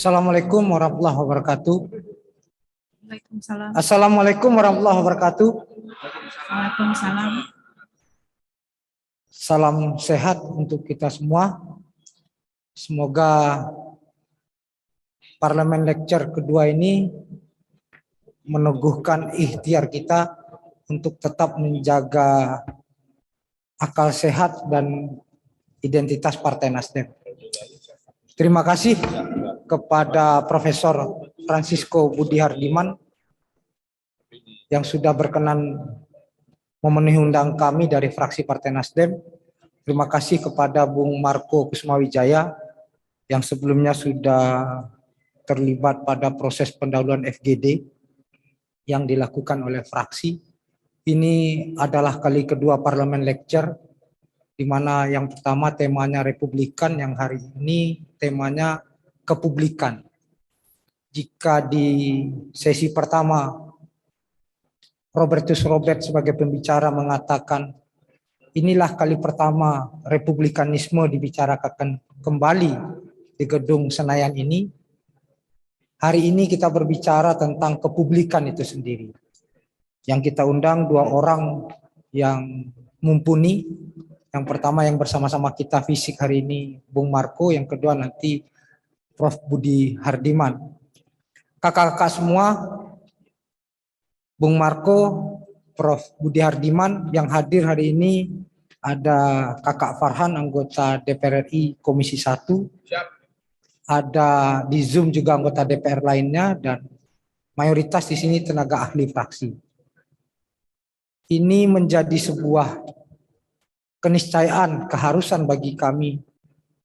Assalamualaikum warahmatullahi wabarakatuh. Waalaikumsalam. Assalamualaikum warahmatullahi wabarakatuh. Waalaikumsalam. Salam sehat untuk kita semua. Semoga Parlemen Lecture kedua ini meneguhkan ikhtiar kita untuk tetap menjaga akal sehat dan identitas Partai Nasdem. Terima kasih kepada Profesor Francisco Budi Hardiman yang sudah berkenan memenuhi undang kami dari fraksi Partai Nasdem. Terima kasih kepada Bung Marco Kusmawijaya yang sebelumnya sudah terlibat pada proses pendahuluan FGD yang dilakukan oleh fraksi. Ini adalah kali kedua Parlemen Lecture, di mana yang pertama temanya Republikan, yang hari ini temanya kepublikan. Jika di sesi pertama Robertus Robert sebagai pembicara mengatakan inilah kali pertama republikanisme dibicarakan kembali di gedung Senayan ini, hari ini kita berbicara tentang kepublikan itu sendiri. Yang kita undang dua orang yang mumpuni. Yang pertama yang bersama-sama kita fisik hari ini Bung Marco, yang kedua nanti Prof. Budi Hardiman. Kakak-kakak semua, Bung Marco, Prof. Budi Hardiman, yang hadir hari ini ada Kakak Farhan, anggota DPR RI Komisi 1. Siap. Ada di Zoom juga anggota DPR lainnya, dan mayoritas di sini tenaga ahli fraksi. Ini menjadi sebuah keniscayaan, keharusan bagi kami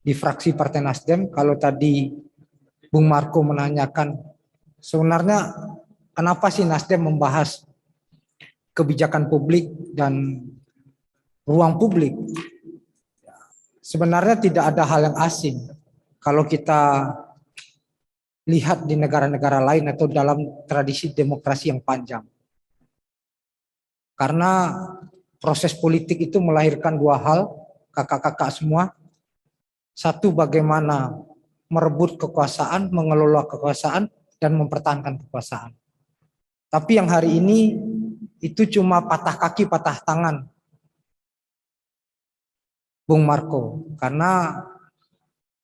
di fraksi Partai Nasdem. Kalau tadi Bung Marco menanyakan sebenarnya kenapa sih Nasdem membahas kebijakan publik dan ruang publik, sebenarnya tidak ada hal yang asing kalau kita lihat di negara-negara lain atau dalam tradisi demokrasi yang panjang. Karena proses politik itu melahirkan dua hal, kakak-kakak semua. Satu, bagaimana merebut kekuasaan, mengelola kekuasaan, dan mempertahankan kekuasaan. Tapi yang hari ini itu cuma patah kaki, patah tangan, Bung Marco. Karena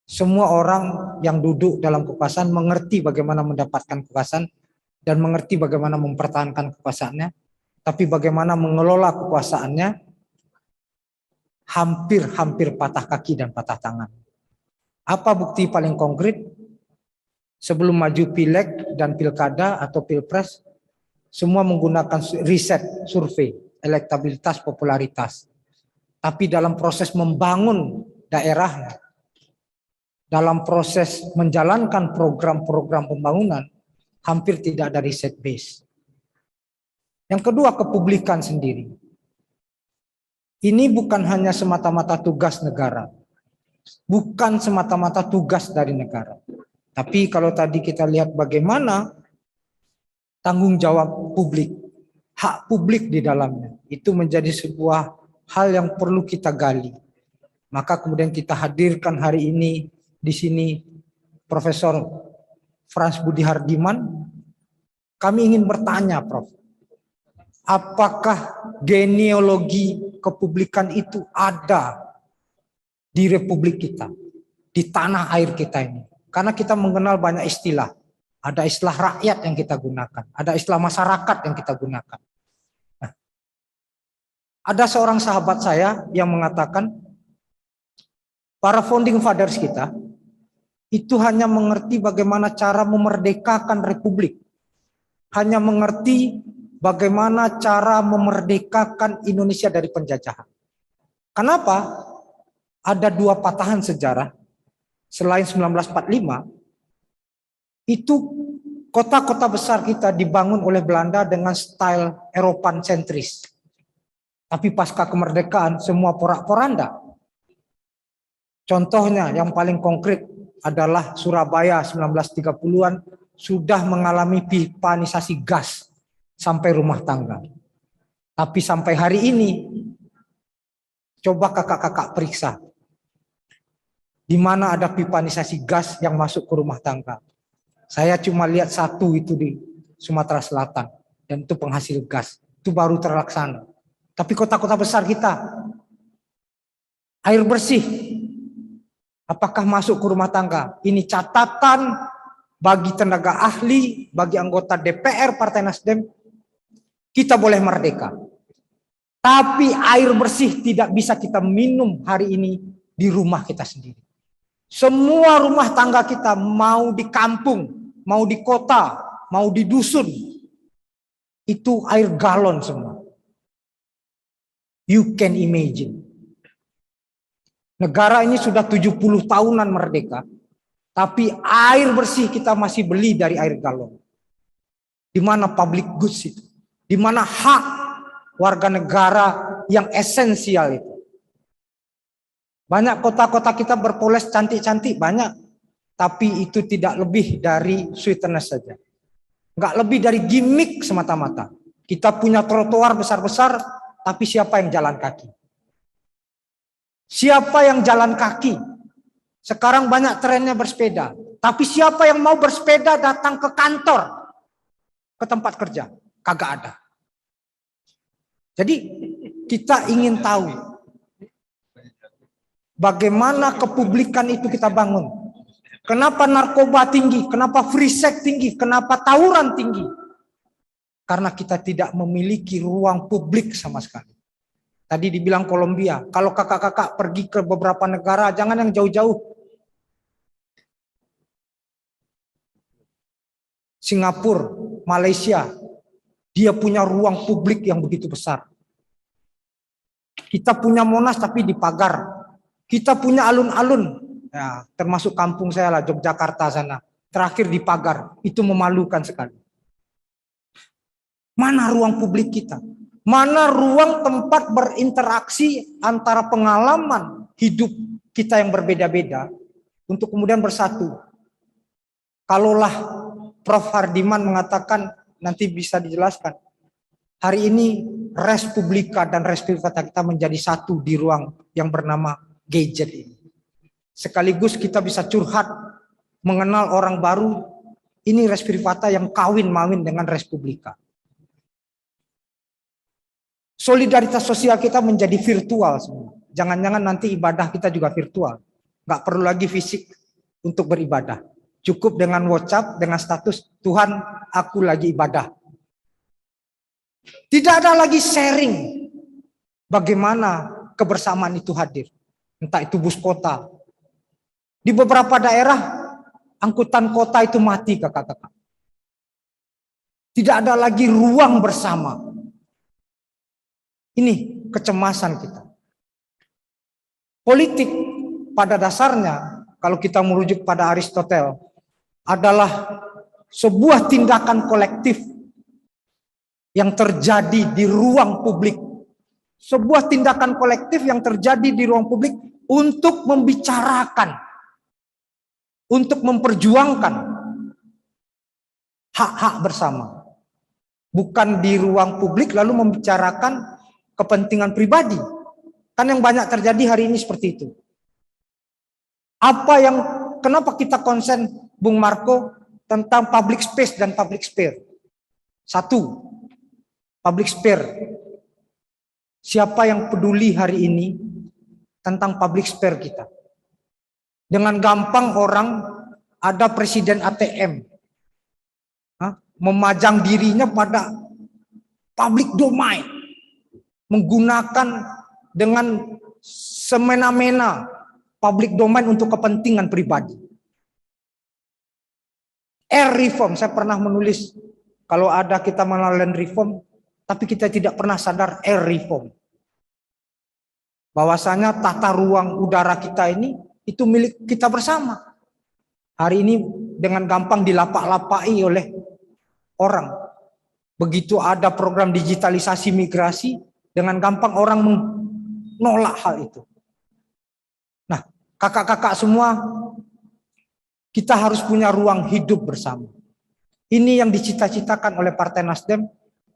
semua orang yang duduk dalam kekuasaan mengerti bagaimana mendapatkan kekuasaan dan mengerti bagaimana mempertahankan kekuasaannya. Tapi bagaimana mengelola kekuasaannya hampir patah kaki dan patah tangan. Apa bukti paling konkret? Sebelum maju pileg dan pilkada atau pilpres, semua menggunakan riset, survei, elektabilitas, popularitas. Tapi dalam proses membangun daerahnya, dalam proses menjalankan program-program pembangunan, hampir tidak ada riset base. Yang kedua, kepublikan sendiri. Ini bukan hanya semata-mata tugas negara, bukan semata-mata tugas dari negara. Tapi kalau tadi kita lihat bagaimana tanggung jawab publik, hak publik di dalamnya, itu menjadi sebuah hal yang perlu kita gali. Maka kemudian kita hadirkan hari ini di sini Profesor Frans Budi Hardiman. Kami ingin bertanya, Prof, apakah genealogi kepublikan itu ada di republik kita, di tanah air kita ini? Karena kita mengenal banyak istilah. Ada istilah rakyat yang kita gunakan, ada istilah masyarakat yang kita gunakan. Nah, ada seorang sahabat saya yang mengatakan para founding fathers kita itu hanya mengerti bagaimana cara memerdekakan republik, hanya mengerti bagaimana cara memerdekakan Indonesia dari penjajahan. Kenapa? Ada dua patahan sejarah. Selain 1945, itu kota-kota besar kita dibangun oleh Belanda dengan style Eropan sentris. Tapi pasca kemerdekaan semua porak-poranda. Contohnya yang paling konkret adalah Surabaya 1930-an sudah mengalami pipanisasi gas sampai rumah tangga. Tapi sampai hari ini, coba kakak-kakak periksa, di mana ada pipanisasi gas yang masuk ke rumah tangga. Saya cuma lihat satu itu di Sumatera Selatan, dan itu penghasil gas. Itu baru terlaksana. Tapi kota-kota besar kita, air bersih, apakah masuk ke rumah tangga? Ini catatan bagi tenaga ahli, bagi anggota DPR Partai Nasdem. Kita boleh merdeka. Tapi air bersih tidak bisa kita minum hari ini di rumah kita sendiri. Semua rumah tangga kita, mau di kampung, mau di kota, mau di dusun, itu air galon semua. You can imagine. Negara ini sudah 70 tahunan merdeka, tapi air bersih kita masih beli dari air galon. Di mana public goods itu? Di mana hak warga negara yang esensial itu? Banyak kota-kota kita berpoles cantik-cantik, banyak. Tapi itu tidak lebih dari sweetness saja. Nggak lebih dari gimmick semata-mata. Kita punya trotoar besar-besar, tapi siapa yang jalan kaki? Siapa yang jalan kaki? Sekarang banyak trennya bersepeda. Tapi siapa yang mau bersepeda datang ke kantor? Ke tempat kerja? Kagak ada. Jadi kita ingin tahu bagaimana kepublikan itu kita bangun. Kenapa narkoba tinggi? Kenapa free sex tinggi? Kenapa tawuran tinggi? Karena kita tidak memiliki ruang publik sama sekali. Tadi dibilang Kolombia, kalau kakak-kakak pergi ke beberapa negara, jangan yang jauh-jauh. Singapura, Malaysia, dia punya ruang publik yang begitu besar. Kita punya Monas tapi dipagar. Kita punya alun-alun, ya, termasuk kampung saya lah, Yogyakarta sana. Terakhir dipagar, itu memalukan sekali. Mana ruang publik kita? Mana ruang tempat berinteraksi antara pengalaman hidup kita yang berbeda-beda untuk kemudian bersatu? Kalaulah Prof. Hardiman mengatakan, nanti bisa dijelaskan, hari ini res publika dan res privata kita menjadi satu di ruang yang bernama gadget ini. Sekaligus kita bisa curhat, mengenal orang baru, ini res privata yang kawin-mawin dengan res publika. Solidaritas sosial kita menjadi virtual semua. Jangan-jangan nanti ibadah kita juga virtual. Nggak perlu lagi fisik untuk beribadah. Cukup dengan WhatsApp, dengan status, Tuhan aku lagi ibadah. Tidak ada lagi sharing bagaimana kebersamaan itu hadir. Entah itu bus kota. Di beberapa daerah, angkutan kota itu mati, kakak-kakak. Tidak ada lagi ruang bersama. Ini kecemasan kita. Politik pada dasarnya, kalau kita merujuk pada Aristoteles, adalah sebuah tindakan kolektif yang terjadi di ruang publik. Sebuah tindakan kolektif yang terjadi di ruang publik untuk membicarakan, untuk memperjuangkan hak-hak bersama. Bukan di ruang publik lalu membicarakan kepentingan pribadi. Kan yang banyak terjadi hari ini seperti itu. Kenapa kita konsen, Bung Marco, tentang public space dan public spare? Satu, public spare. Siapa yang peduli hari ini tentang public spare kita? Dengan gampang orang ada presiden ATM, memajang dirinya pada public domain, menggunakan dengan semena-mena public domain untuk kepentingan pribadi. Air reform, saya pernah menulis, kalau ada kita mengenal land reform, tapi kita tidak pernah sadar air reform. Bahwasanya tata ruang udara kita ini, itu milik kita bersama. Hari ini dengan gampang dilapak-lapai oleh orang. Begitu ada program digitalisasi migrasi, dengan gampang orang menolak hal itu. Nah, kakak-kakak semua, kita harus punya ruang hidup bersama. Ini yang dicita-citakan oleh Partai Nasdem,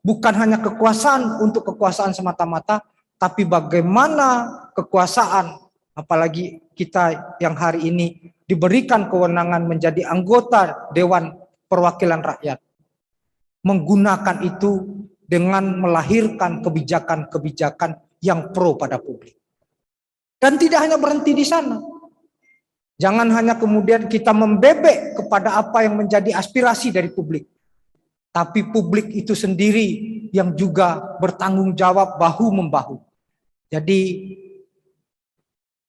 bukan hanya kekuasaan untuk kekuasaan semata-mata, tapi bagaimana kekuasaan, apalagi kita yang hari ini diberikan kewenangan menjadi anggota Dewan perwakilan rakyat. Menggunakan itu dengan melahirkan kebijakan-kebijakan yang pro pada publik. Dan tidak hanya berhenti di sana. Jangan hanya kemudian kita membebek kepada apa yang menjadi aspirasi dari publik. Tapi publik itu sendiri yang juga bertanggung jawab bahu-membahu. Jadi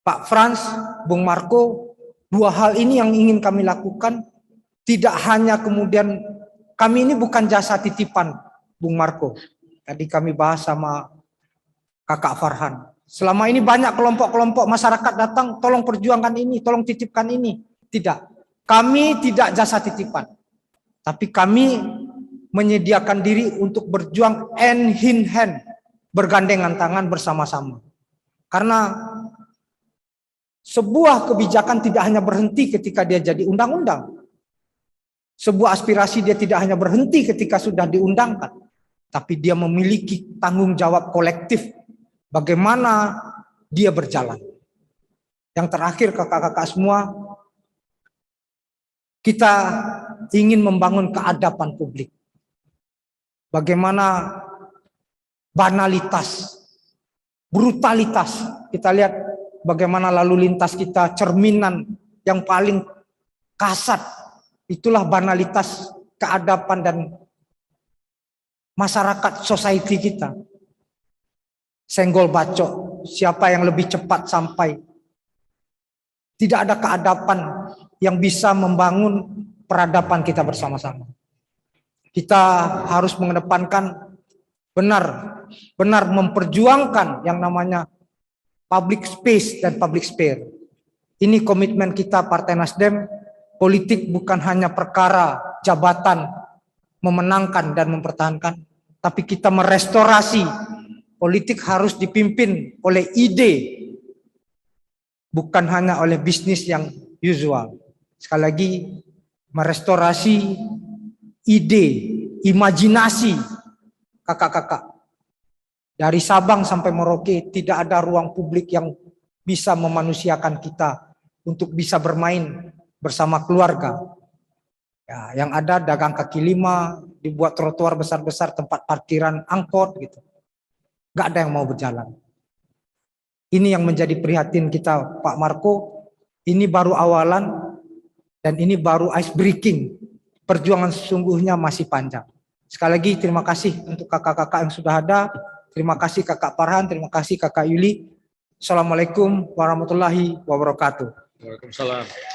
Pak Frans, Bung Marco, dua hal ini yang ingin kami lakukan. Tidak hanya kemudian, kami ini bukan jasa titipan Bung Marco. Tadi kami bahas sama Kakak Farhan. Selama ini banyak kelompok-kelompok masyarakat datang, tolong perjuangkan ini, tolong titipkan ini. Tidak, kami tidak jasa titipan. Tapi kami menyediakan diri untuk berjuang hand in hand, bergandengan tangan bersama-sama. Karena sebuah kebijakan tidak hanya berhenti ketika dia jadi undang-undang. Sebuah aspirasi dia tidak hanya berhenti ketika sudah diundangkan. Tapi dia memiliki tanggung jawab kolektif. Bagaimana dia berjalan. Yang terakhir kakak-kakak semua, kita ingin membangun keadaban publik. Bagaimana banalitas, brutalitas. Kita lihat bagaimana lalu lintas kita cerminan yang paling kasat. Itulah banalitas keadaban dan masyarakat society kita. Senggol bacok, siapa yang lebih cepat sampai. Tidak ada keadaban yang bisa membangun peradaban kita bersama-sama. Kita harus mengedepankan benar memperjuangkan yang namanya public space dan public sphere. Ini komitmen kita Partai Nasdem. Politik bukan hanya perkara jabatan, memenangkan dan mempertahankan, tapi kita merestorasi. Politik harus dipimpin oleh ide, bukan hanya oleh bisnis yang usual. Sekali lagi, merestorasi ide, imajinasi kakak-kakak. Dari Sabang sampai Merauke tidak ada ruang publik yang bisa memanusiakan kita untuk bisa bermain bersama keluarga. Ya, yang ada dagang kaki lima, dibuat trotoar besar-besar, tempat parkiran angkot gitu. Gak ada yang mau berjalan. Ini yang menjadi prihatin kita Pak Marco. Ini baru awalan dan ini baru ice breaking. Perjuangan sesungguhnya masih panjang. Sekali lagi terima kasih untuk kakak-kakak yang sudah ada. Terima kasih Kakak Farhan, terima kasih Kakak Yuli. Assalamualaikum warahmatullahi wabarakatuh. Waalaikumsalam.